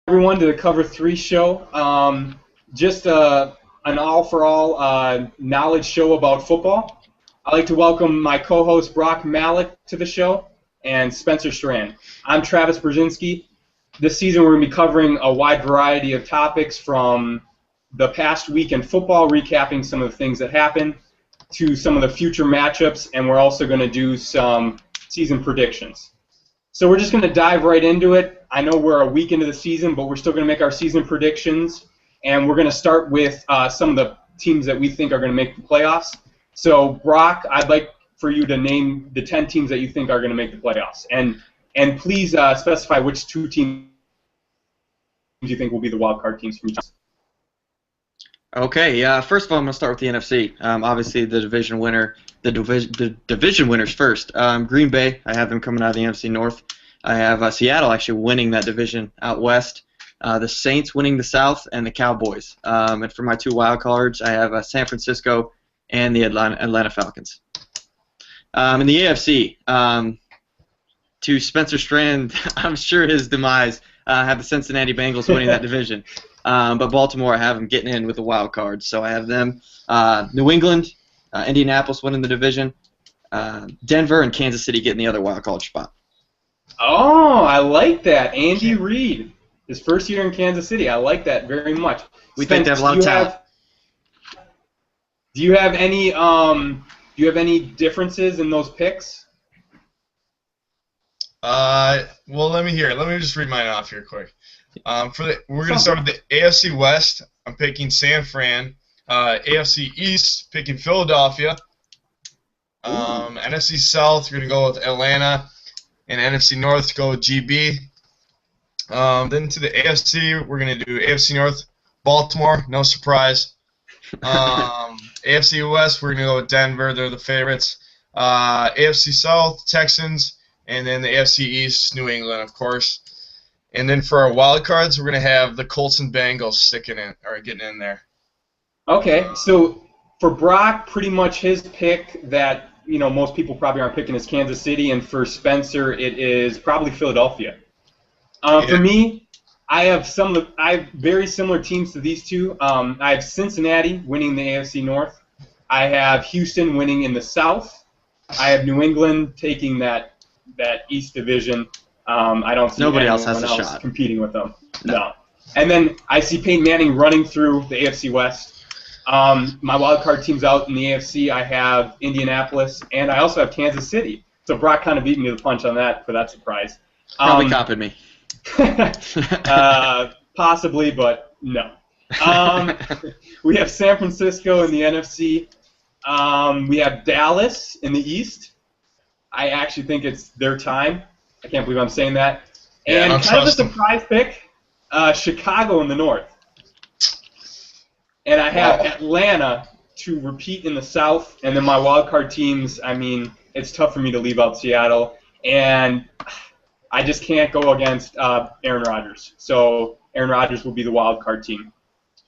Everyone to the Cover 3 show. Just an all-for-all knowledge show about football. I'd like to welcome my co-host Brock Malik to the show and Spencer Strand. I'm Travis Brzezinski. This season we're going to be covering a wide variety of topics from the past week in football, recapping some of the things that happened, to some of the future matchups, and we're also going to do some season predictions. So we're just going to dive right into it. I know we're a week into the season, but we're still going to make our season predictions, and we're going to start with some of the teams that we think are going to make the playoffs. So, Brock, I'd like for you to name the 10 teams that you think are going to make the playoffs, and please specify which two teams you think will be the wild card teams from each. Okay, first of all, I'm going to start with the NFC. Obviously, the division winner, the division winners first. Green Bay, I have them coming out of the NFC North. I have Seattle actually winning that division out west. The Saints winning the South, and the Cowboys. And for my two wild cards, I have San Francisco and the Atlanta Falcons. In the AFC, to Spencer Strand, I'm sure his demise, have the Cincinnati Bengals winning that division. But Baltimore, I have them getting in with the wild card. So I have them. New England, Indianapolis winning the division. Denver and Kansas City getting the other wild card spot. Oh, I like that. Andy Reid, his first year in Kansas City. I like that very much. We think they have a lot of talent. Do you have any differences in those picks? Well, let me just read mine off here quick. We're going to start with the AFC West. I'm picking San Fran. AFC East, picking Philadelphia. NFC South, we're going to go with Atlanta. And NFC North, go with GB. Then to the AFC, we're going to do AFC North, Baltimore, no surprise. AFC West, we're going to go with Denver. They're the favorites. AFC South, Texans. And then the AFC East, New England, of course. And then for our wild cards, we're going to have the Colts and Bengals getting in there. Okay, so for Brock, pretty much his pick that most people probably aren't picking is Kansas City, and for Spencer, it is probably Philadelphia. For me, I have very similar teams to these two. I have Cincinnati winning the AFC North. I have Houston winning in the South. I have New England taking that East Division. I don't see nobody anyone else has a shot competing with them. No. And then I see Peyton Manning running through the AFC West. My wild card teams out in the AFC, I have Indianapolis, and I also have Kansas City. So Brock kind of beat me to the punch on that for that surprise. Probably copied me. Possibly, but no. We have San Francisco in the NFC. We have Dallas in the East. I actually think it's their time. I can't believe I'm saying that. And kind of a surprise pick, Chicago in the North. And I have Atlanta to repeat in the South. And then my wild card teams, it's tough for me to leave out Seattle. And I just can't go against Aaron Rodgers. So Aaron Rodgers will be the wild card team.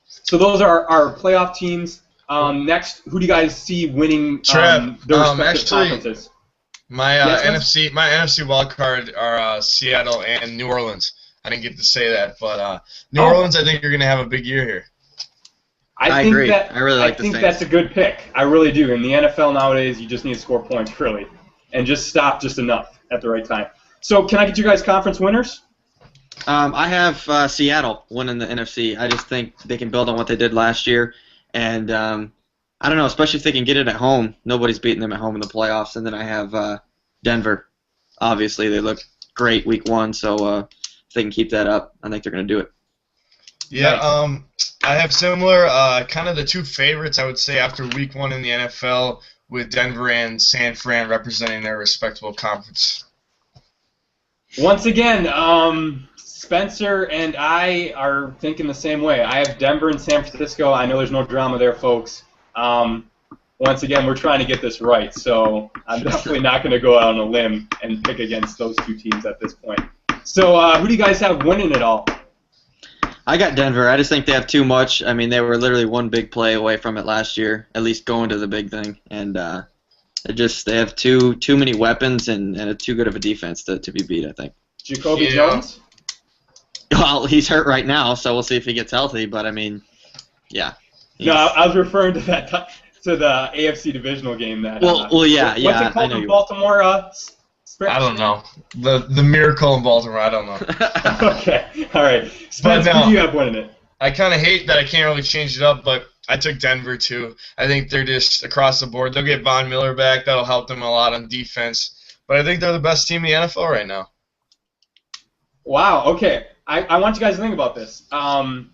So those are our playoff teams. Next, who do you guys see winning their respective conferences? My NFC wild card are Seattle and New Orleans. I didn't get to say that, but New Orleans, I think you're going to have a big year here. I agree. I think that's a good pick. I really do. In the NFL nowadays, you just need to score points, really, and just stop just enough at the right time. So can I get you guys conference winners? I have Seattle winning the NFC. I just think they can build on what they did last year, and I don't know, especially if they can get it at home. Nobody's beating them at home in the playoffs. And then I have Denver. Obviously, they look great week one, so if they can keep that up, I think they're going to do it. Yeah, I have similar, kind of the two favorites, I would say, after week one in the NFL, with Denver and San Fran representing their respectable conference. Once again, Spencer and I are thinking the same way. I have Denver and San Francisco. I know there's no drama there, folks. Once again, we're trying to get this right, so I'm definitely not going to go out on a limb and pick against those two teams at this point. So who do you guys have winning it all? I got Denver. I just think they have too much. They were literally one big play away from it last year, at least going to the big thing. And they have too many weapons and too good of a defense to be beat, I think. Jacoby Jones? Well, he's hurt right now, so we'll see if he gets healthy. But I mean, yeah. No, I was referring to to the AFC divisional game. Yeah, What's it called in Baltimore? I don't know. The miracle in Baltimore. I don't know. Okay, all right. Spence, who do you have winning it? I kind of hate that I can't really change it up, but I took Denver too. I think they're just across the board. They'll get Von Miller back. That'll help them a lot on defense. But I think they're the best team in the NFL right now. Wow. Okay. I want you guys to think about this. I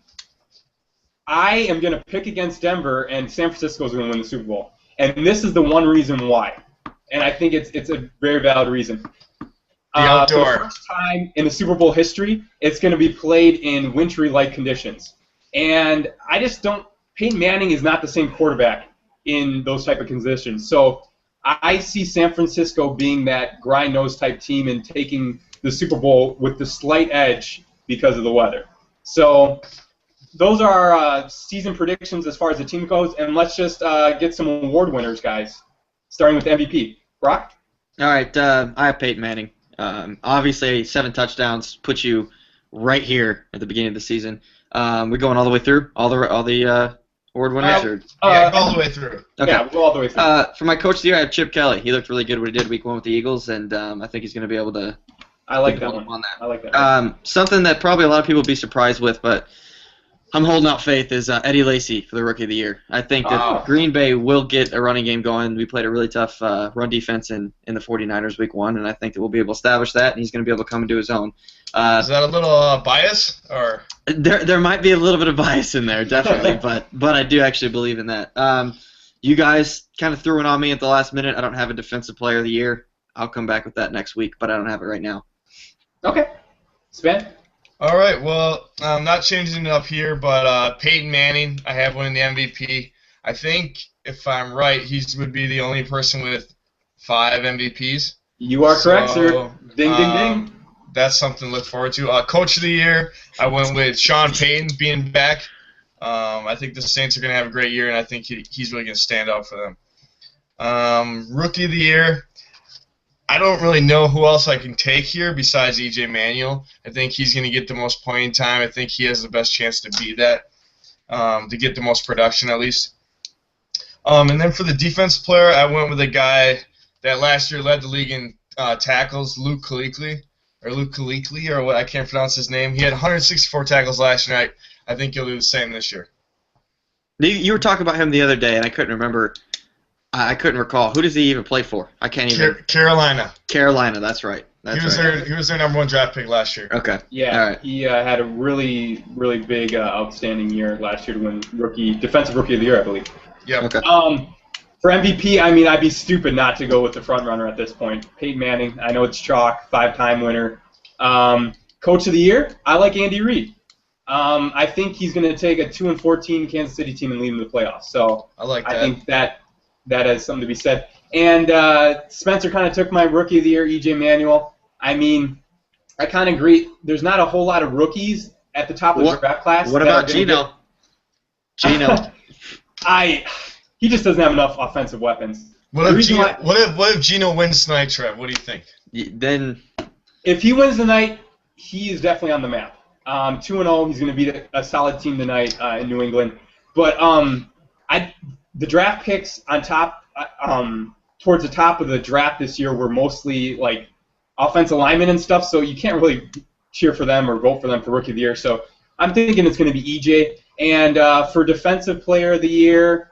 am going to pick against Denver, and San Francisco is going to win the Super Bowl. And this is the one reason why. And I think it's a very valid reason. The outdoor. For the first time in the Super Bowl history, it's going to be played in wintry-like conditions. And I just don't – Peyton Manning is not the same quarterback in those type of conditions. So I see San Francisco being that grind-nose type team and taking the Super Bowl with the slight edge because of the weather. So those are our season predictions as far as the team goes. And let's just get some award winners, guys, starting with the MVP. Brock? All right, I have Peyton Manning. Obviously, 7 touchdowns puts you right here at the beginning of the season. We're going all the way through, all the award winners. Yeah, go all the way through. Okay. Yeah, we'll go all the way through. For my coach of the year, I have Chip Kelly. He looked really good what he did week 1 with the Eagles, and I think he's going to be able to. I like that one. On that. I like that. Something that probably a lot of people will be surprised with, but I'm holding out faith is Eddie Lacy for the Rookie of the Year. I think that Green Bay will get a running game going. We played a really tough run defense in the 49ers week 1, and I think that we'll be able to establish that, and he's going to be able to come into his own. Is that a little bias? Or there might be a little bit of bias in there, definitely, but I do actually believe in that. You guys kind of threw it on me at the last minute. I don't have a Defensive Player of the Year. I'll come back with that next week, but I don't have it right now. Okay. Sven? All right, well, I'm not changing it up here, but Peyton Manning, I have winning the MVP. I think, if I'm right, he would be the only person with 5 MVPs. You are correct, sir. Ding, ding, ding. That's something to look forward to. Coach of the Year, I went with Sean Payton being back. I think the Saints are going to have a great year, and I think he's really going to stand out for them. Rookie of the Year, I don't really know who else I can take here besides E.J. Manuel. I think he's going to get the most playing time. I think he has the best chance to beat that, to get the most production at least. And then for the defensive player, I went with a guy that last year led the league in tackles, Luke Kuechly, or what, I can't pronounce his name. He had 164 tackles last year. I think he'll do the same this year. You were talking about him the other day, and I couldn't remember. I couldn't recall. Who does he even play for? I can't even. Carolina. Carolina, that's right. He was their number 1 draft pick last year. Okay. Yeah, all right. He had a really, really big, outstanding year last year to win Defensive Rookie of the Year, I believe. Yeah. Okay. For MVP, I mean, I'd be stupid not to go with the front runner at this point. Peyton Manning, I know it's chalk, 5-time winner. Coach of the Year, I like Andy Reid. I think he's going to take a 2-14 Kansas City team and lead them to the playoffs. So I like that. I think that has something to be said. And Spencer kind of took my Rookie of the Year, E.J. Manuel. I mean, I kind of agree. There's not a whole lot of rookies at the top of the draft class. What about Geno? Geno. He just doesn't have enough offensive weapons. What if Geno wins tonight, Trev? What do you think? Then, if he wins tonight, he is definitely on the map. 2-0, he's going to beat a solid team tonight in New England. But the draft picks on top, towards the top of the draft this year were mostly like offensive linemen and stuff, so you can't really cheer for them or vote for them for Rookie of the Year. So I'm thinking it's going to be EJ. And for Defensive Player of the Year,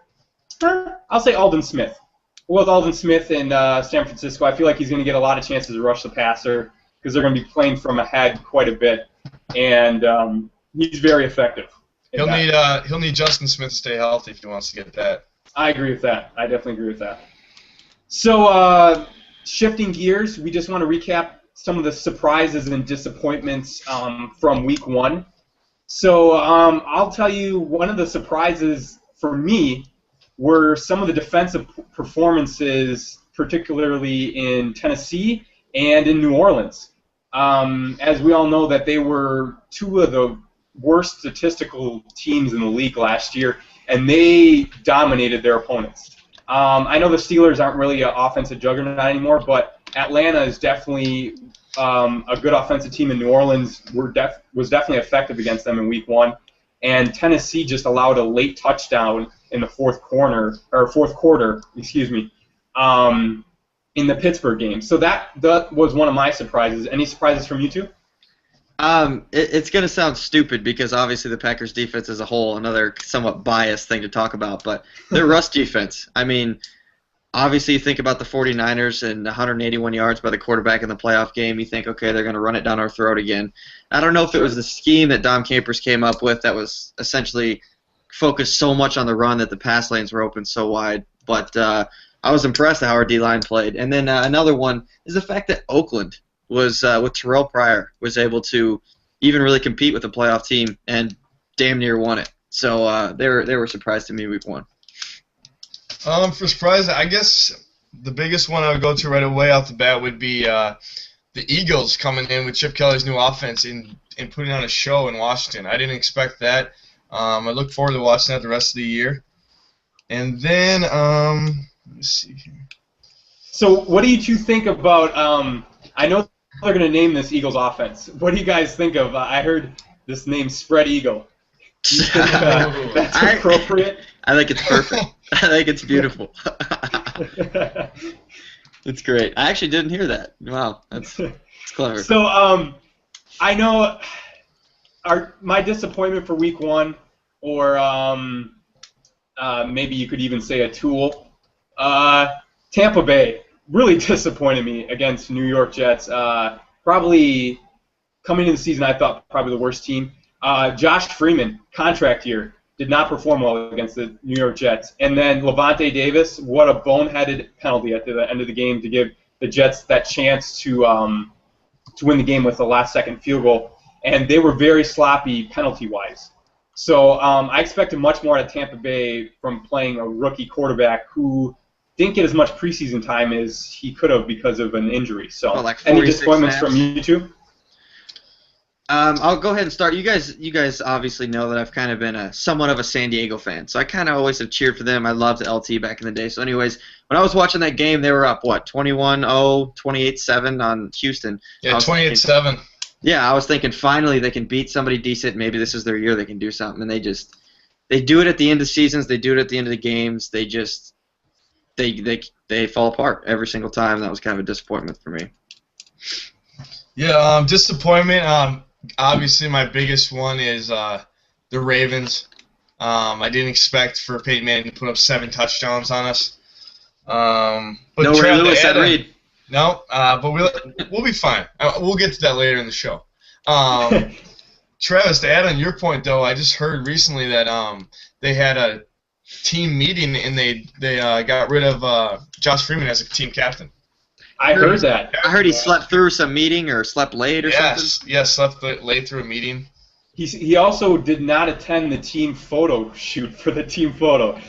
I'll say Aldon Smith. With Aldon Smith in San Francisco, I feel like he's going to get a lot of chances to rush the passer because they're going to be playing from ahead quite a bit, and he's very effective. He'll need Justin Smith to stay healthy if he wants to get that. I agree with that. I definitely agree with that. So shifting gears, we just want to recap some of the surprises and disappointments from Week 1. So I'll tell you one of the surprises for me were some of the defensive performances, particularly in Tennessee and in New Orleans. As we all know, that they were 2 of the worst statistical teams in the league last year, and they dominated their opponents. I know the Steelers aren't really an offensive juggernaut anymore, but Atlanta is definitely a good offensive team, and New Orleans was definitely effective against them in Week 1. And Tennessee just allowed a late touchdown in the fourth quarter, in the Pittsburgh game. So that was one of my surprises. Any surprises from you two? It's going to sound stupid because obviously the Packers defense as a whole, another somewhat biased thing to talk about, but their rush defense. I mean, obviously you think about the 49ers and 181 yards by the quarterback in the playoff game. You think, okay, they're going to run it down our throat again. I don't know if it was the scheme that Dom Capers came up with that was essentially focused so much on the run that the pass lanes were open so wide, but I was impressed at how our D-line played. And then another one is the fact that Oakland was, with Terrell Pryor, was able to even really compete with the playoff team and damn near won it. So they were surprised to me Week 1. For surprise, I guess the biggest one I would go to right away off the bat would be the Eagles coming in with Chip Kelly's new offense and putting on a show in Washington. I didn't expect that. I look forward to watching that the rest of the year. And then, let's see here. So what do you two think about, I know they're going to name this Eagles offense. What do you guys think of, I heard this name Spread Eagle. Do you think that's appropriate? I think it's perfect. I think it's beautiful. It's great. I actually didn't hear that. Wow, that's clever. So I know my disappointment for Week 1, or maybe you could even say a tool, Tampa Bay really disappointed me against New York Jets. Probably coming into the season, I thought probably the worst team. Josh Freeman, contract year, did not perform well against the New York Jets. And then Levante Davis, what a boneheaded penalty at the end of the game to give the Jets that chance to win the game with the last-second field goal. And they were very sloppy penalty-wise. So I expected much more out of Tampa Bay from playing a rookie quarterback who didn't get as much preseason time as he could have because of an injury. So any disappointments from you two? I'll go ahead and start. You guys obviously know that I've kind of been somewhat of a San Diego fan, so I kind of always have cheered for them. I loved LT back in the day. So anyways, when I was watching that game, they were up, 21-0, 28-7 on Houston. Yeah, 28-7. Yeah, I was thinking finally they can beat somebody decent. Maybe this is their year. They can do something. And they do it at the end of seasons. They do it at the end of the games. They fall apart every single time. That was kind of a disappointment for me. Yeah, disappointment. Obviously, my biggest one is the Ravens. I didn't expect for Peyton Manning to put up 7 touchdowns on us. But no Ray Lewis at Reed. No, but we'll be fine. We'll get to that later in the show. Travis, to add on your point, though, I just heard recently that they had a team meeting and they got rid of Josh Freeman as a team captain. I heard that. I heard he slept through some meeting or slept late or something. Yes, slept late through a meeting. He also did not attend the team photo shoot for the team photo.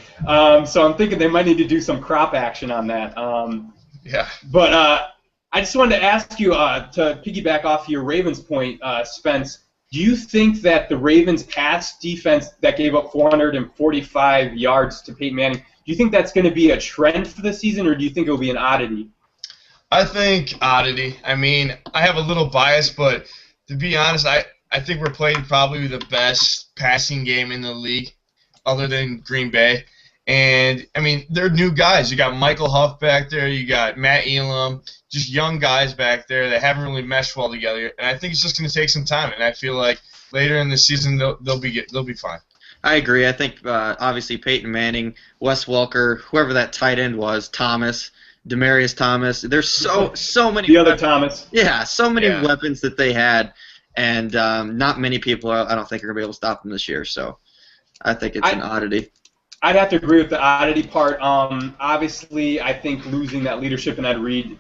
So I'm thinking they might need to do some crop action on that. Yeah. But I just wanted to ask you, to piggyback off your Ravens point, Spence, do you think that the Ravens pass defense that gave up 445 yards to Peyton Manning, do you think that's going to be a trend for the season, or do you think it will be an oddity? I think oddity. I mean, I have a little bias, but to be honest, I think we're playing probably the best passing game in the league other than Green Bay. And, I mean, they're new guys. You got Michael Huff back there. You got Matt Elam, just young guys back there that haven't really meshed well together. And I think it's just going to take some time. And I feel like later in the season they'll be fine. I agree. I think, obviously, Peyton Manning, Wes Welker, whoever that tight end was, Thomas, Demaryius Thomas. There's so many. The other Thomas. Yeah, so many weapons that they had, and not many people, I don't think, are going to be able to stop them this year. So I think it's an oddity. I'd have to agree with the oddity part. Obviously, I think losing that leadership in Ed Reed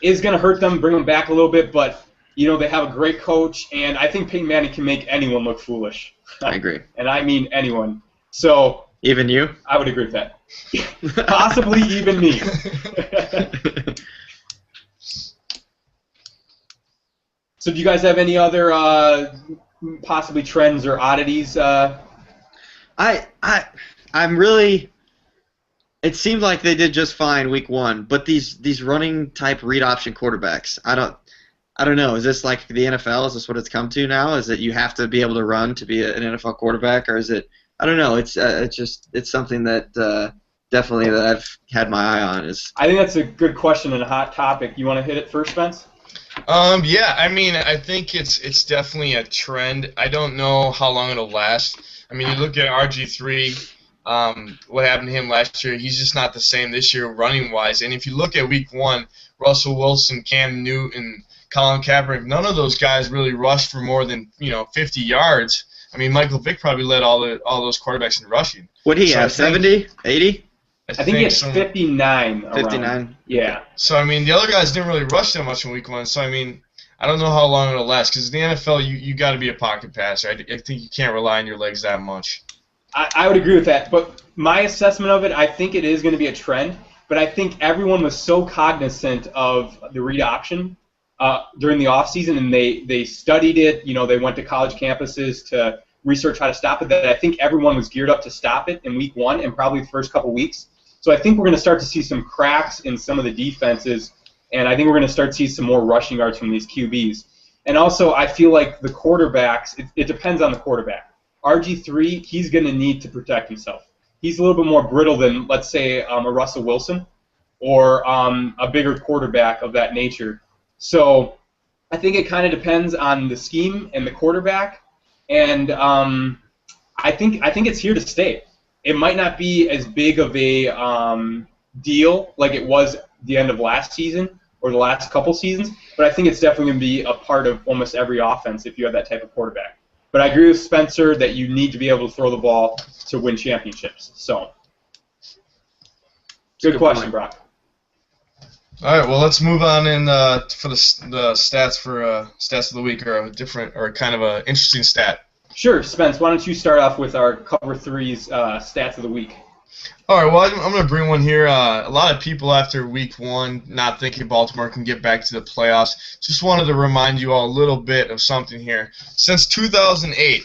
is going to hurt them, bring them back a little bit, but they have a great coach, and I think Peyton Manning can make anyone look foolish. I agree. And I mean anyone. So even you? I would agree with that. Possibly even me. So do you guys have any other possibly trends or oddities? I'm really It seemed like they did just fine week one, but these running type read option quarterbacks, I don't know. Is this like the NFL? Is this what it's come to now? Is it you have to be able to run to be an NFL quarterback, or is it? I don't know. It's something that definitely that I've had my eye on. Is I think that's a good question and a hot topic. You want to hit it first, Spence? Yeah, I mean, I think it's definitely a trend. I don't know how long it'll last. I mean, you look at RG3, what happened to him last year, he's just not the same this year running-wise. And if you look at week one, Russell Wilson, Cam Newton, Colin Kaepernick, none of those guys really rushed for more than 50 yards. I mean, Michael Vick probably led all those quarterbacks in rushing. what he have? 70, 80? I think he had 59. Around. 59. Yeah. So, I mean, the other guys didn't really rush that much in week one. So, I mean, I don't know how long it'll last because in the NFL, you got to be a pocket passer. I think you can't rely on your legs that much. I would agree with that. But my assessment of it, I think it is going to be a trend. But I think everyone was so cognizant of the read option during the offseason, and they studied it. They went to college campuses to research how to stop it, that I think everyone was geared up to stop it in week one and probably the first couple weeks. So I think we're going to start to see some cracks in some of the defenses, and I think we're going to start to see some more rushing yards from these QBs. And also, I feel like the quarterbacks, it depends on the quarterback. RG3, he's going to need to protect himself. He's a little bit more brittle than, let's say, a Russell Wilson or a bigger quarterback of that nature. So I think it kind of depends on the scheme and the quarterback, and I think it's here to stay. It might not be as big of a deal like it was the end of last season or the last couple seasons, but I think it's definitely going to be a part of almost every offense if you have that type of quarterback. But I agree with Spencer that you need to be able to throw the ball to win championships. So, good question, Brock. All right, well, let's move on in for the stats for stats of the week, or a different, or kind of an interesting stat. Sure, Spence. Why don't you start off with our Cover 3's stats of the week? All right, well, I'm going to bring one here. A lot of people after week one not thinking Baltimore can get back to the playoffs. Just wanted to remind you all a little bit of something here. Since 2008,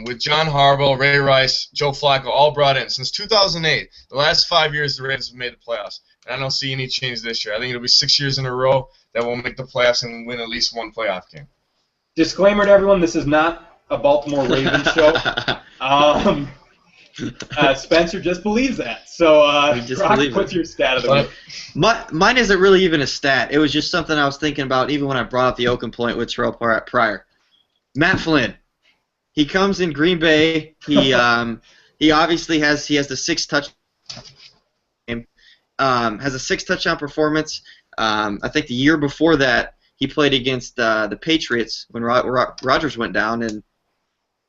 with John Harbaugh, Ray Rice, Joe Flacco all brought in, since 2008, the last 5 years the Ravens have made the playoffs. And I don't see any change this year. I think it'll be 6 years in a row that we'll make the playoffs and win at least one playoff game. Disclaimer to everyone, this is not a Baltimore Ravens show. Spencer just believes that. So, Brock, what's your stat of the week? Mine isn't really even a stat. It was just something I was thinking about even when I brought up the Oaken Point with Terrell Pryor. Matt Flynn. He comes in Green Bay. He obviously has the 6 touch game. Has a 6 touchdown performance. I think the year before that he played against the Patriots when Rodgers went down and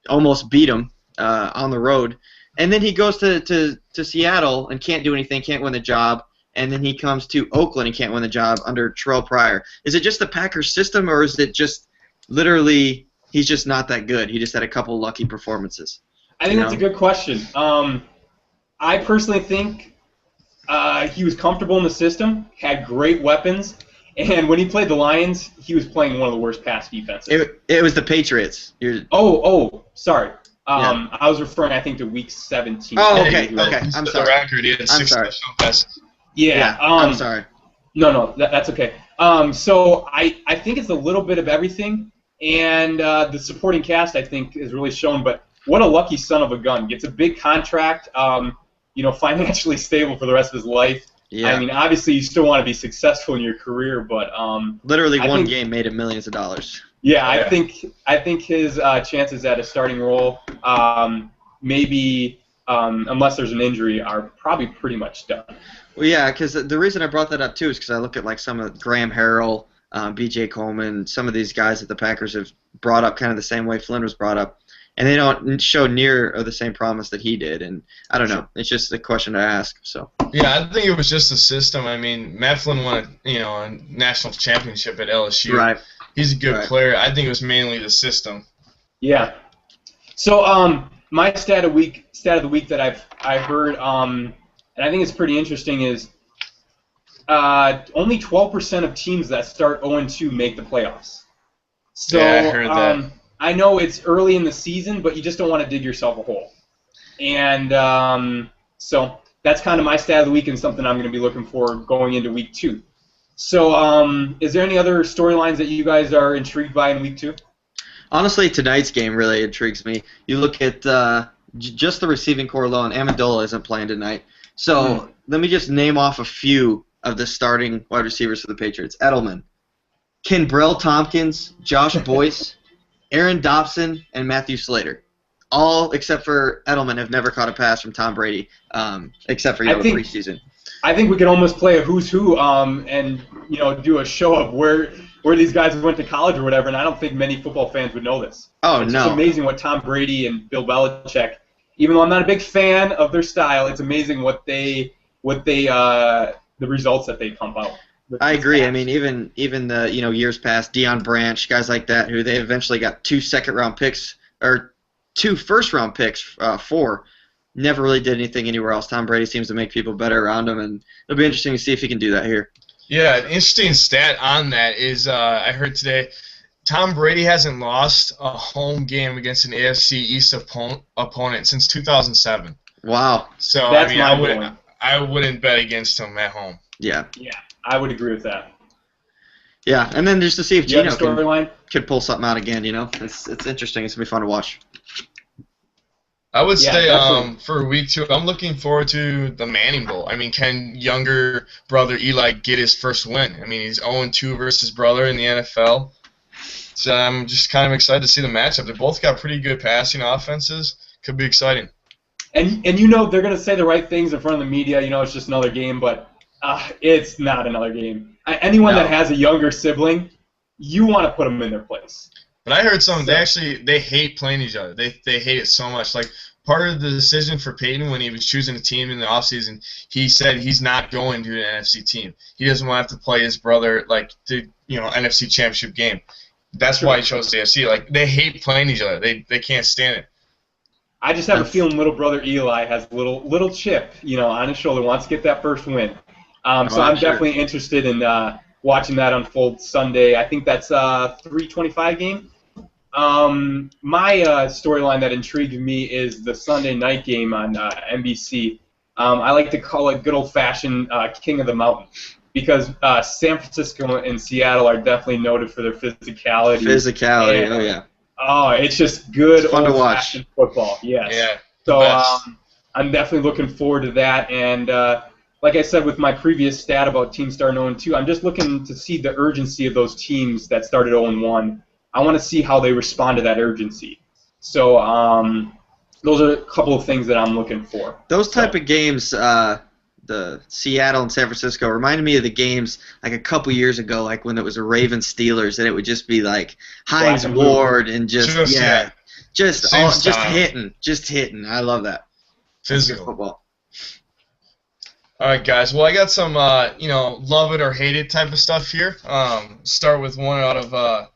almost beat him on the road. And then he goes to Seattle and can't do anything, can't win the job. And then he comes to Oakland and can't win the job under Terrell Pryor. Is it just the Packers system, or is it just literally he's just not that good? He just had a couple lucky performances. I think that's a good question. I personally think he was comfortable in the system, had great weapons, and when he played the Lions, he was playing one of the worst pass defenses. It was the Patriots. Sorry. I was referring, I think, to Week 17. Oh, okay. I'm sorry. The record, he had 6 touchdown passes. Yeah. I'm sorry. No, that's okay. So I think it's a little bit of everything, and the supporting cast, I think, is really shown. But what a lucky son of a gun. Gets a big contract, financially stable for the rest of his life. Yeah. I mean, obviously, you still want to be successful in your career, but literally one game made him millions of dollars. Yeah, I think his chances at a starting role, maybe unless there's an injury, are probably pretty much done. Well, yeah, because the reason I brought that up too is because I look at like some of Graham Harrell, B.J. Coleman, some of these guys that the Packers have brought up kind of the same way Flynn was brought up, and they don't show near the same promise that he did. And I don't know, it's just a question to ask. So. Yeah, I think it was just the system. I mean, Matt Flynn won a national championship at LSU. Right. He's a good player. I think it was mainly the system. Yeah. So my stat of the week that I've heard, and I think it's pretty interesting, is only 12% of teams that start 0-2 make the playoffs. So yeah, I heard that. I know it's early in the season, but you just don't want to dig yourself a hole. And so that's kind of my stat of the week and something I'm going to be looking for going into week 2. So, is there any other storylines that you guys are intrigued by in week 2? Honestly, tonight's game really intrigues me. You look at just the receiving core alone. Amendola isn't playing tonight. So let me just name off a few of the starting wide receivers for the Patriots. Edelman, Kenbrell Tompkins, Josh Boyce, Aaron Dobson, and Matthew Slater. All except for Edelman have never caught a pass from Tom Brady, except for preseason. I think we could almost play a who's who and do a show of where these guys went to college or whatever, and I don't think many football fans would know this. Oh, It's no. just amazing what Tom Brady and Bill Belichick, even though I'm not a big fan of their style, it's amazing the results that they pump out. I agree. I mean, even the years past, Deion Branch, guys like that, who they eventually got 2 second-round picks or 2 first-round picks for, never really did anything anywhere else. Tom Brady seems to make people better around him, and it'll be interesting to see if he can do that here. Yeah, an interesting stat on that is I heard today Tom Brady hasn't lost a home game against an AFC East opponent since 2007. Wow. So That's I wouldn't bet against him at home. Yeah. Yeah, I would agree with that. Yeah, and then just to see if You have Geno a storyline? could pull something out again. It's interesting. It's gonna be fun to watch. I would Yeah, say definitely. for week 2, I'm looking forward to the Manning Bowl. I mean, can younger brother Eli get his first win? I mean, he's 0-2 versus brother in the NFL. So I'm just kind of excited to see the matchup. They both got pretty good passing offenses. Could be exciting. And they're going to say the right things in front of the media. It's just another game, but it's not another game. Anyone that has a younger sibling, you want to put them in their place. But I heard they hate playing each other. They hate it so much. Like, part of the decision for Peyton when he was choosing a team in the offseason, he said he's not going to an NFC team. He doesn't want to have to play his brother the NFC Championship game. That's why he chose the AFC. Like, they hate playing each other. They can't stand it. I just have a feeling little brother Eli has little chip, on his shoulder, wants to get that first win. So I'm definitely interested in watching that unfold Sunday. I think that's a 3:25 game. My storyline that intrigued me is the Sunday night game on NBC. I like to call it good old-fashioned King of the Mountain because San Francisco and Seattle are definitely noted for their physicality. Physicality, oh yeah. Oh, it's just good It's fun to watch. old-fashioned football. Yes. Yeah. So best. I'm definitely looking forward to that. And like I said with my previous stat about teams starting 0-2, I'm just looking to see the urgency of those teams that started 0-1. I want to see how they respond to that urgency. So those are a couple of things that I'm looking for. Those type of games, the Seattle and San Francisco, reminded me of the games like a couple years ago, like when it was the Ravens Steelers, and it would just be like Hines Black and blue. Ward and just Same hitting. I love that. Physical. Football. All right, guys. Well, I got some, love it or hate it type of stuff here. Start with one out of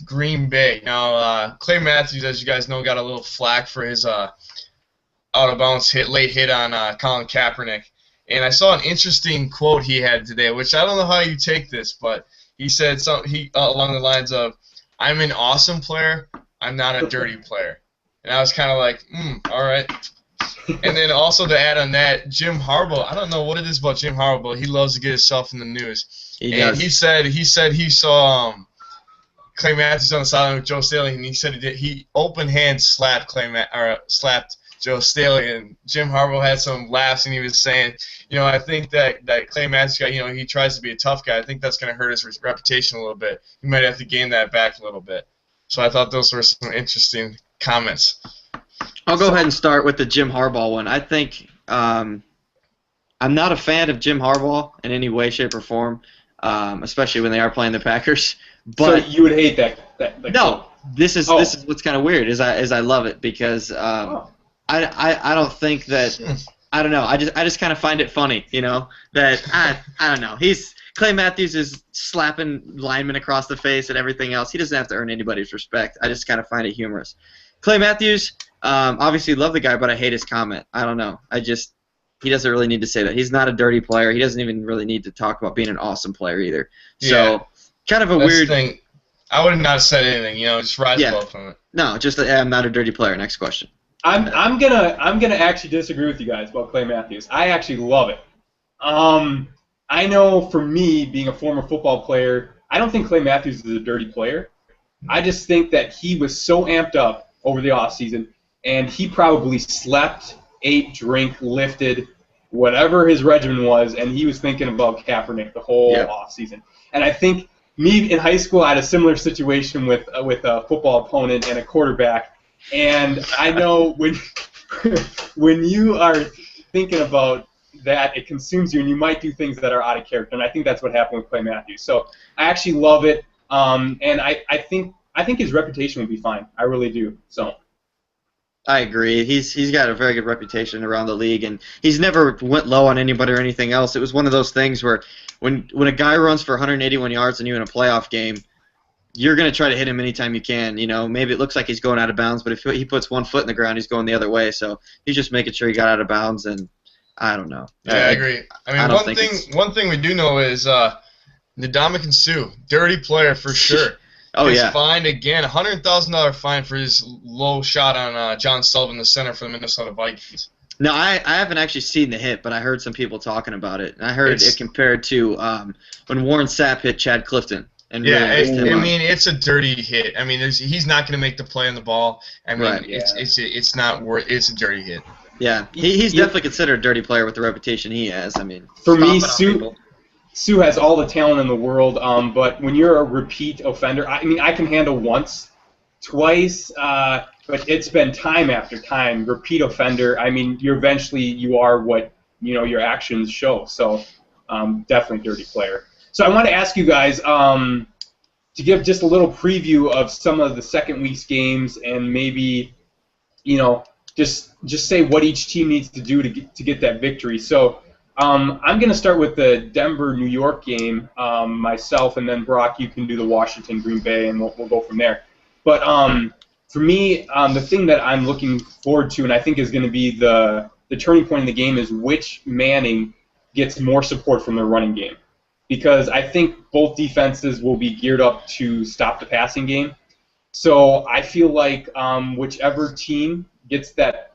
Green Bay. Now, Clay Matthews, as you guys know, got a little flack for his out-of-bounds late hit on Colin Kaepernick. And I saw an interesting quote he had today, which I don't know how you take this, but he said something along the lines of, "I'm an awesome player. I'm not a dirty player." And I was kind of like, all right. And then also to add on that, Jim Harbaugh, I don't know what it is about Jim Harbaugh, but he loves to get himself in the news. He And does. he said he saw Clay Matthews on the sideline with Joe Staley, and he said he open hand slapped slapped Joe Staley, and Jim Harbaugh had some laughs, and he was saying, I think that Clay Matthews guy, he tries to be a tough guy. I think that's going to hurt his reputation a little bit. He might have to gain that back a little bit. So I thought those were some interesting comments. I'll go ahead and start with the Jim Harbaugh one. I think I'm not a fan of Jim Harbaugh in any way, shape, or form, especially when they are playing the Packers. But so you would hate that no, this is what's kind of weird. Is I love it because I don't think that I don't know. I just kind of find it funny, that I don't know. Clay Matthews is slapping linemen across the face and everything else. He doesn't have to earn anybody's respect. I just kind of find it humorous. Clay Matthews, obviously love the guy, but I hate his comment. I don't know. He doesn't really need to say that. He's not a dirty player. He doesn't even really need to talk about being an awesome player either. So kind of a That's weird the thing. I would not have said anything, just rise above from it. No, just I'm not a dirty player. Next question. I'm gonna actually disagree with you guys about Clay Matthews. I actually love it. I know for me, being a former football player, I don't think Clay Matthews is a dirty player. I just think that he was so amped up over the offseason, and he probably slept, ate, drank, lifted, whatever his regimen was, and he was thinking about Kaepernick the whole offseason. And I think me in high school, I had a similar situation with a football opponent and a quarterback, and I know when when you are thinking about that, it consumes you, and you might do things that are out of character. And I think that's what happened with Clay Matthews. So I actually love it, and I think his reputation will be fine. I really do. So I agree. He's got a very good reputation around the league, and he's never went low on anybody or anything else. It was one of those things where when a guy runs for 181 yards and you in a playoff game, you're going to try to hit him anytime you can. You know, maybe it looks like he's going out of bounds, but if he puts one foot in the ground, he's going the other way. So he's just making sure he got out of bounds, and I don't know. Yeah, I agree. I mean, one thing we do know is Ndamukong Suh, dirty player for sure. Oh, He's yeah. fined again, $100,000 fine for his low shot on John Sullivan, the center for the Minnesota Vikings. No, I haven't actually seen the hit, but I heard some people talking about it. And I heard it compared to when Warren Sapp hit Chad Clifton. And Yeah, really I mean, it's a dirty hit. I mean, he's not going to make the play on the ball. I mean, Right. it's not worth. It's a dirty hit. Yeah, he's definitely considered a dirty player with the reputation he has. I mean, for me, stomping on people. Sue has all the talent in the world, but when you're a repeat offender, I mean, I can handle once, twice, but it's been time after time. Repeat offender. I mean, you are what your actions show. So, definitely dirty player. So I want to ask you guys to give just a little preview of some of the second week's games, and maybe just say what each team needs to do to get that victory. So. I'm going to start with the Denver-New York game myself, and then Brock, you can do the Washington-Green Bay, and we'll go from there. But for me, the thing that I'm looking forward to, and I think is going to be the turning point in the game, is which Manning gets more support from their running game. Because I think both defenses will be geared up to stop the passing game. So I feel like whichever team gets that,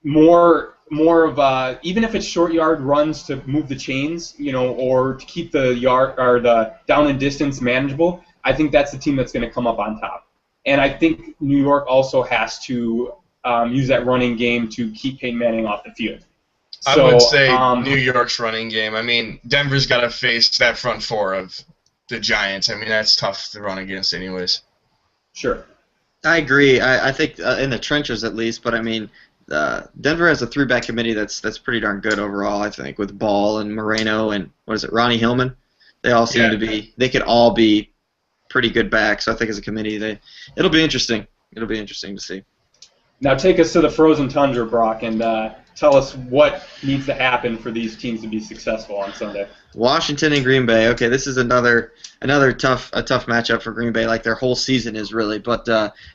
more of even if it's short yard runs to move the chains, or to keep the yard or the down and distance manageable, I think that's the team that's going to come up on top. And I think New York also has to use that running game to keep Peyton Manning off the field. I would say New York's running game. I mean, Denver's got to face that front four of the Giants. I mean, that's tough to run against anyways. Sure. I agree. I think in the trenches at least, but I mean, Denver has a three-back committee that's pretty darn good overall, I think, with Ball and Moreno and, Ronnie Hillman. They all seem to be – they could all be pretty good backs. So I think as a committee, it'll be interesting. It'll be interesting to see. Now take us to the frozen tundra, Brock, and tell us what needs to happen for these teams to be successful on Sunday. Washington and Green Bay. Okay, this is another tough matchup for Green Bay, like their whole season is really. But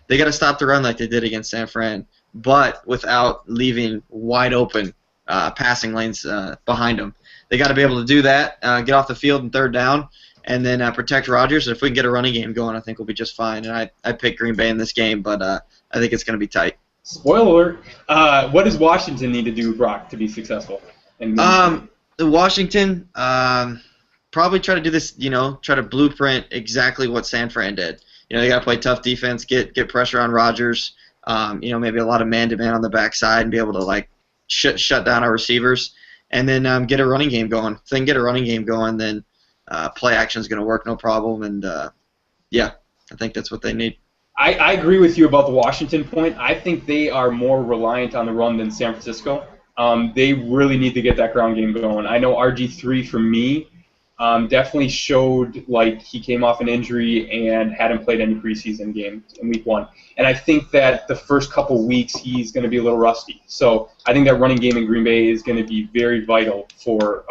they got to stop the run like they did against San Fran, but without leaving wide open passing lanes behind them. They got to be able to do that, get off the field in third down, and then protect Rodgers. If we can get a running game going, I think we'll be just fine. And I picked Green Bay in this game, but I think it's going to be tight. Spoiler alert. What does Washington need to do, Brock, to be successful? Washington probably try to do this, try to blueprint exactly what San Fran did. They got to play tough defense, get pressure on Rodgers, maybe a lot of man-to-man on the backside and be able to, shut down our receivers, and then get a running game going. If they can get a running game going, then play action is going to work no problem, and, I think that's what they need. I agree with you about the Washington point. I think they are more reliant on the run than San Francisco. They really need to get that ground game going. I know RG3, for me, definitely showed like he came off an injury and hadn't played any preseason games in week one. And I think that the first couple weeks he's going to be a little rusty. So I think that running game in Green Bay is going to be very vital for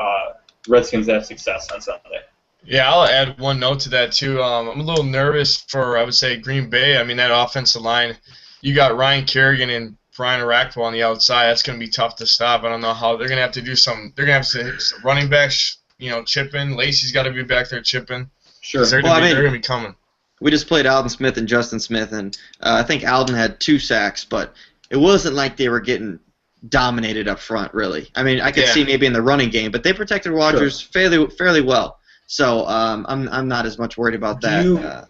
Redskins to have success on Sunday. Yeah, I'll add one note to that, too. I'm a little nervous for, I would say, Green Bay. I mean, that offensive line, you got Ryan Kerrigan and Brian Orakpo on the outside. That's going to be tough to stop. I don't know how they're going to have to do some. They're going to have to running backs, chipping. Lacey's got to be back there chipping. Sure. They're going to be coming. We just played Alden Smith and Justin Smith, and I think Alden had 2 sacks, but it wasn't like they were getting dominated up front, really. I mean, I could see maybe in the running game, but they protected Rodgers fairly well. So I'm not as much worried about that.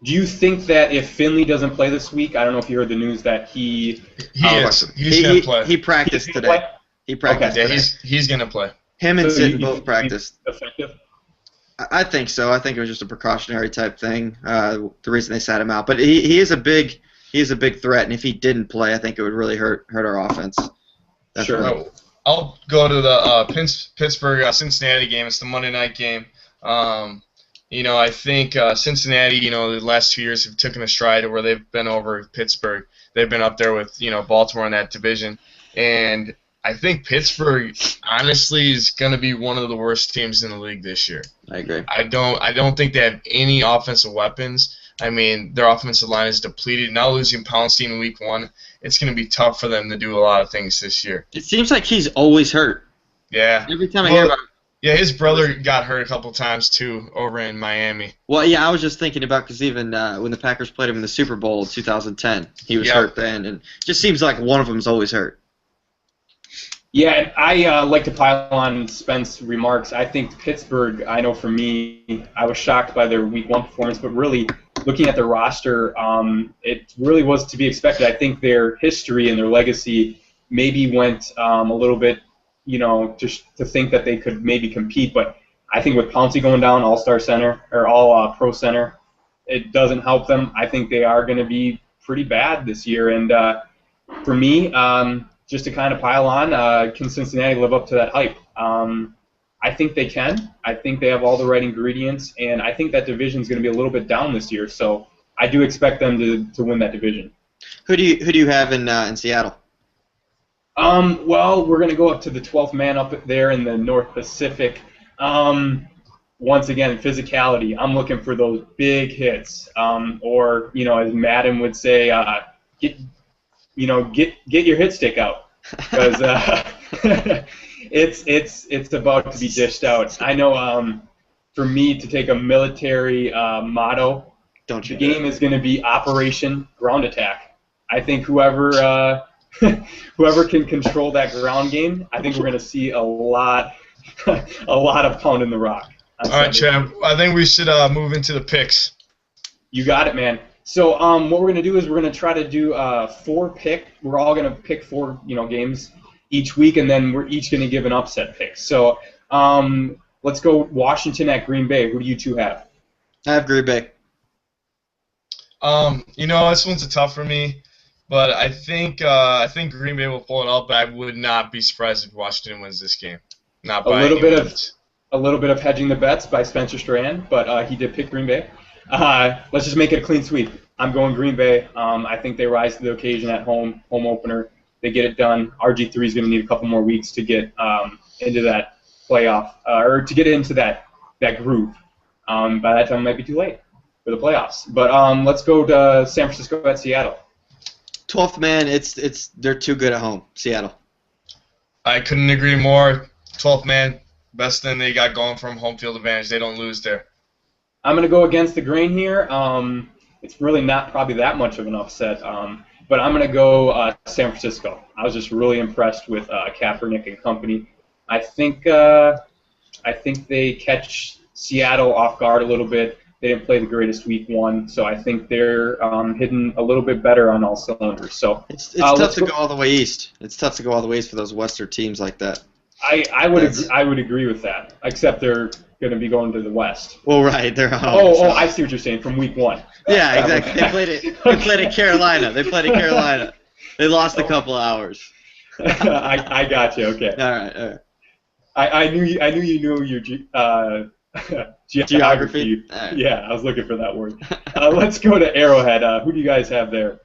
Do you think that if Finley doesn't play this week, I don't know if you heard the news that he's gonna play. He practiced today. He practiced. Okay. Yeah, he's gonna play. Him and Sid both practiced. Effective? I think so. I think it was just a precautionary type thing. The reason they sat him out, but he is a big threat, and if he didn't play, I think it would really hurt our offense. Definitely. Sure. I'll go to the Pittsburgh Cincinnati game. It's the Monday night game. I think Cincinnati, the last 2 years have taken a stride where they've been over Pittsburgh. They've been up there with, Baltimore in that division. And I think Pittsburgh, honestly, is going to be one of the worst teams in the league this year. I agree. I don't think they have any offensive weapons. I mean, their offensive line is depleted. Now losing Poundstein in week 1, it's going to be tough for them to do a lot of things this year. It seems like he's always hurt. Yeah. Every time I hear about it. Yeah, his brother got hurt a couple times, too, over in Miami. Well, yeah, I was just thinking about because even when the Packers played him in the Super Bowl 2010, he was hurt then. And it just seems like one of them is always hurt. Yeah, and I like to pile on Spence's remarks. I think Pittsburgh, I know for me, I was shocked by their Week 1 performance, but really looking at the roster, it really was to be expected. I think their history and their legacy maybe went a little bit, just to think that they could maybe compete. But I think with Pouncey going down, all-star center, or all-pro center, it doesn't help them. I think they are going to be pretty bad this year. And for me, just to kind of pile on, can Cincinnati live up to that hype? I think they can. I think they have all the right ingredients, and I think that division is going to be a little bit down this year. So I do expect them to win that division. Who do you have in Seattle? Well, we're going to go up to the 12th man up there in the North Pacific. Once again, physicality. I'm looking for those big hits, or as Madden would say, get your hit stick out, because it's about to be dished out. I know. For me to take a military motto, the game is going to be Operation Ground Attack. I think whoever can control that ground game, I think we're going to see a lot of pounding the rock. All right, Chad. I think we should move into the picks. You got it, man. So what we're going to do is we're going to try to do 4 pick. We're all going to pick 4 games each week, and then we're each going to give an upset pick. So let's go Washington at Green Bay. Who do you two have? I have Green Bay. This one's a tough for me, but I think Green Bay will pull it out. But I would not be surprised if Washington wins this game. Not by any means. A little bit of hedging the bets by Spencer Strand, but he did pick Green Bay. Let's just make it a clean sweep. I'm going Green Bay. I think they rise to the occasion at home opener. They get it done. RG3 is going to need a couple more weeks to get into that playoff, or to get into that groove. By that time, it might be too late for the playoffs. But let's go to San Francisco at Seattle. 12th man, they're too good at home. Seattle. I couldn't agree more. 12th man, best thing they got going from home field advantage. They don't lose there. I'm going to go against the grain here. It's really not probably that much of an upset, but I'm going to go San Francisco. I was just really impressed with Kaepernick and company. I think they catch Seattle off guard a little bit. They didn't play the greatest week 1, so I think they're hitting a little bit better on all cylinders. So it's tough to go all the way east. It's tough to go all the way east for those Western teams like that. I would agree with that, except they're going to be going to the West. Well, right, they're home. Oh, I see what you're saying. From week 1. Yeah, exactly. They played at Carolina. They lost a couple hours. I got you. Okay. All right. I knew you knew your geography. Right. Yeah, I was looking for that word. Let's go to Arrowhead. Who do you guys have there?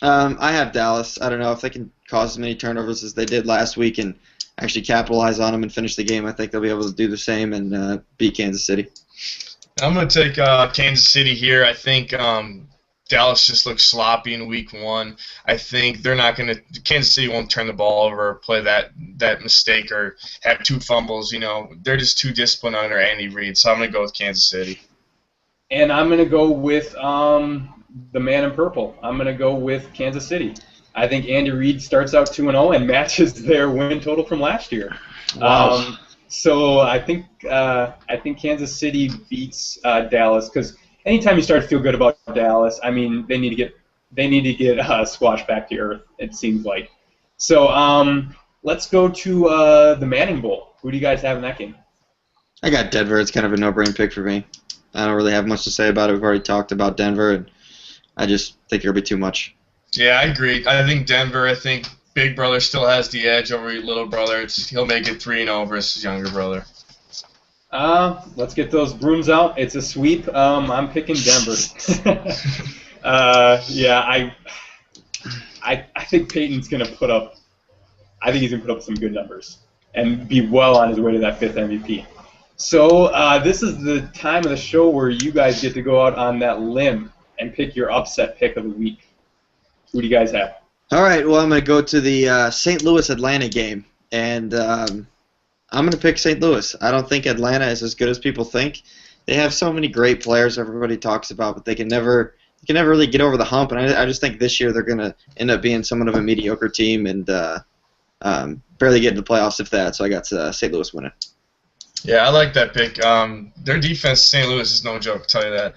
I have Dallas. I don't know if they can cause as many turnovers as they did last week and actually capitalize on them and finish the game. I think they'll be able to do the same and beat Kansas City. I'm going to take Kansas City here. I think Dallas just looks sloppy in week 1. I think they're not going to – Kansas City won't turn the ball over or play that mistake or have 2 fumbles. They're just too disciplined under Andy Reid, so I'm going to go with Kansas City. And I'm going to go with the man in purple. I'm going to go with Kansas City. I think Andy Reid starts out 2-0 and matches their win total from last year. Wow. So I think Kansas City beats Dallas, because anytime you start to feel good about Dallas, I mean they need to get squashed back to earth. It seems like. So let's go to the Manning Bowl. Who do you guys have in that game? I got Denver. It's kind of a no-brain pick for me. I don't really have much to say about it. We've already talked about Denver, and I just think it'll be too much. Yeah, I agree. I think Denver. I think big brother still has the edge over little brother. He'll make it 3-0 versus younger brother. Let's get those brooms out. It's a sweep. I'm picking Denver. Yeah, I think Peyton's gonna put up. I think he's gonna put up some good numbers and be well on his way to that 5th MVP. So this is the time of the show where you guys get to go out on that limb and pick your upset pick of the week. Who do you guys have? All right, well, I'm going to go to the St. Louis-Atlanta game, and I'm going to pick St. Louis. I don't think Atlanta is as good as people think. They have so many great players everybody talks about, but they can never really get over the hump, and I just think this year they're going to end up being somewhat of a mediocre team and barely get into the playoffs, if that, so I got St. Louis winning. Yeah, I like that pick. Their defense, St. Louis, is no joke, I'll tell you that.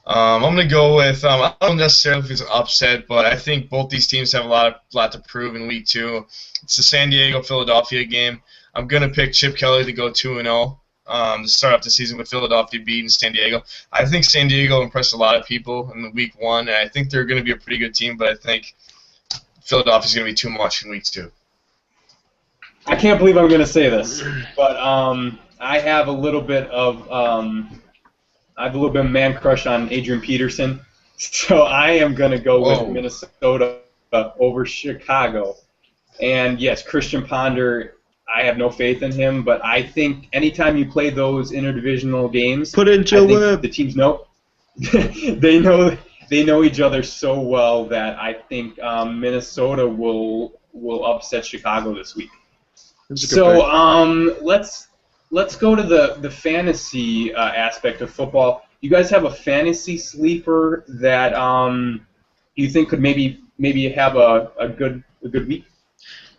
I'm going to go with, I don't necessarily think it's an upset, but I think both these teams have a lot to prove in Week 2. It's the San Diego-Philadelphia game. I'm going to pick Chip Kelly to go 2-0 to start off the season with Philadelphia beating San Diego. I think San Diego impressed a lot of people in Week 1, and I think they're going to be a pretty good team, but I think Philadelphia's going to be too much in Week 2. I can't believe I'm going to say this, but I have a little bit of man crush on Adrian Peterson, so I am going to go with Minnesota over Chicago. And yes, Christian Ponder, I have no faith in him, but I think anytime you play those interdivisional games, Put in Joe Webb. The teams know they know each other so well that I think Minnesota will upset Chicago this week. So let's go to the fantasy aspect of football. You guys have a fantasy sleeper that you think could maybe have a good week?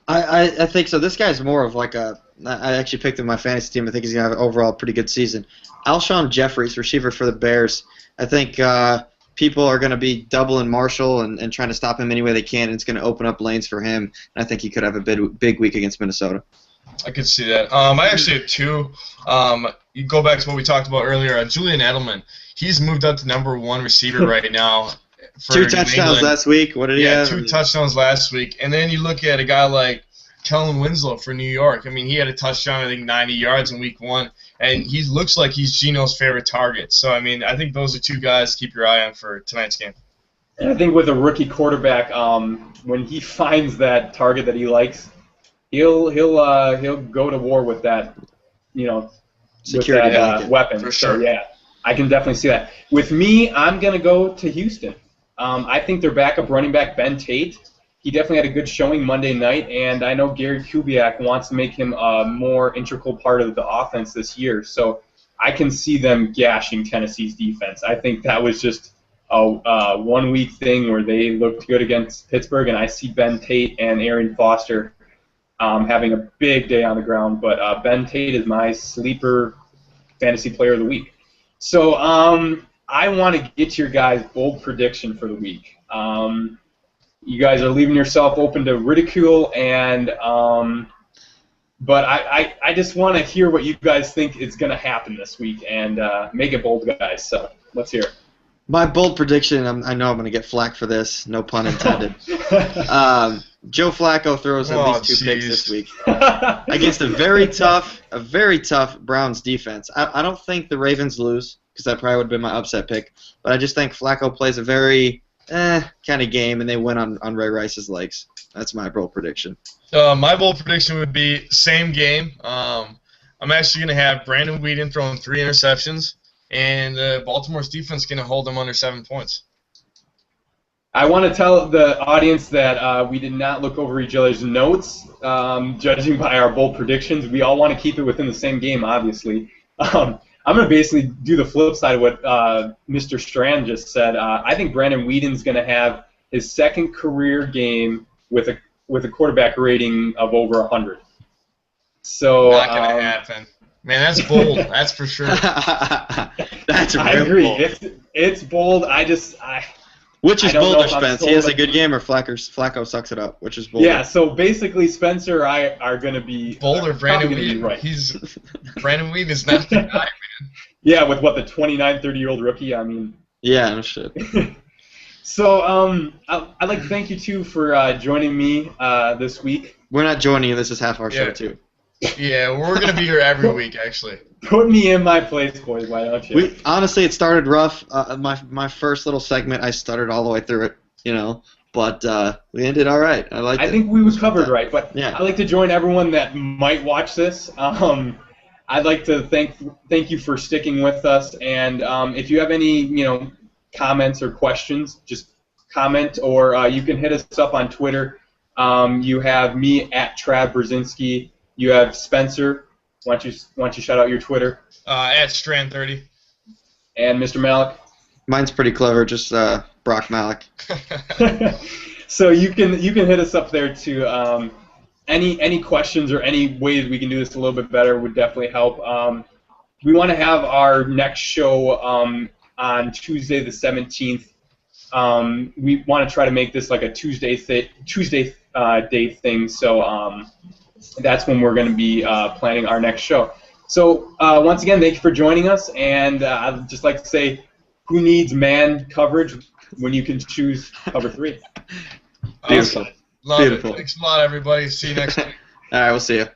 I think so. This guy's more of like I actually picked him in my fantasy team. I think he's going to have an overall pretty good season. Alshon Jeffries, receiver for the Bears. I think people are going to be doubling Marshall and trying to stop him any way they can, and it's going to open up lanes for him. And I think he could have a big week against Minnesota. I could see that. I actually have two. You go back to what we talked about earlier. Julian Edelman, he's moved up to #1 receiver right now. For 2 touchdowns last week. What did he have? 2 touchdowns last week. And then you look at a guy like Kellen Winslow for New York. I mean, he had a touchdown, I think 90 yards in Week 1, and he looks like he's Gino's favorite target. So, I mean, I think those are 2 guys to keep your eye on for tonight's game. And I think with a rookie quarterback, when he finds that target that he likes, he'll go to war with that, security with that weapon. For sure. So, yeah, I can definitely see that. With me, I'm going to go to Houston. I think their backup running back, Ben Tate, he definitely had a good showing Monday night, and I know Gary Kubiak wants to make him a more integral part of the offense this year. So I can see them gashing Tennessee's defense. I think that was just a one-week thing where they looked good against Pittsburgh, and I see Ben Tate and Arian Foster having a big day on the ground. But Ben Tate is my sleeper fantasy player of the week. So I want to get your guys' bold prediction for the week. You guys are leaving yourself open to ridicule, but I just want to hear what you guys think is going to happen this week, and make it bold, guys. So let's hear it. My bold prediction, I know I'm going to get flack for this, no pun intended. Joe Flacco throws at least 2 picks this week against a very tough Browns defense. I don't think the Ravens lose, because that probably would have been my upset pick, but I just think Flacco plays a very kind of game, and they win on Ray Rice's legs. That's my bold prediction. My bold prediction would be same game. I'm actually going to have Brandon Weeden throwing 3 interceptions, and Baltimore's defense is going to hold them under 7 points. I want to tell the audience that we did not look over each other's notes, judging by our bold predictions. We all want to keep it within the same game, obviously. I'm going to basically do the flip side of what Mr. Strand just said. I think Brandon Weeden's going to have his second career game with a quarterback rating of over 100. So Not gonna happen. Man, that's bold. That's for sure. That's I real agree. bold. It's bold. Which is I don't know bolder, if I'm Spence? He sold has a on- good game, or Flacco sucks it up? Which is bolder? Yeah. So basically, Spencer or I are going to be Boulder, Brandon probably gonna be Weeden. right. Brandon Weeden is not the guy. Yeah, with what, the 29, 30-year-old rookie. I mean. Yeah, no shit. So I'd like to thank you too for joining me this week. We're not joining you. This is half our show, Yeah. too. Yeah, we're gonna be here every week, actually. Put me in my place, boys. Why don't you? Honestly, it started rough. My first little segment, I stuttered all the way through it, but we ended all right. I think we was covered right, but Yeah. I'd like to join everyone that might watch this. I'd like to thank you for sticking with us, and if you have any comments or questions, just comment, or you can hit us up on Twitter. You have me at Trav Brzezinski. You have Spencer. Why don't you shout out your Twitter? At Strand30. And Mr. Malik. Mine's pretty clever, just Brock Malik. So you can hit us up there too. Any questions or any ways we can do this a little bit better would definitely help. We want to have our next show on Tuesday the 17th. We want to try to make this like a Tuesday day thing. So that's when we're going to be planning our next show. So once again, thank you for joining us, and I'd just like to say, who needs man coverage when you can choose cover 3? Beautiful. Love Beautiful. it. Thanks a lot, everybody. See you next week. All right, we'll see you.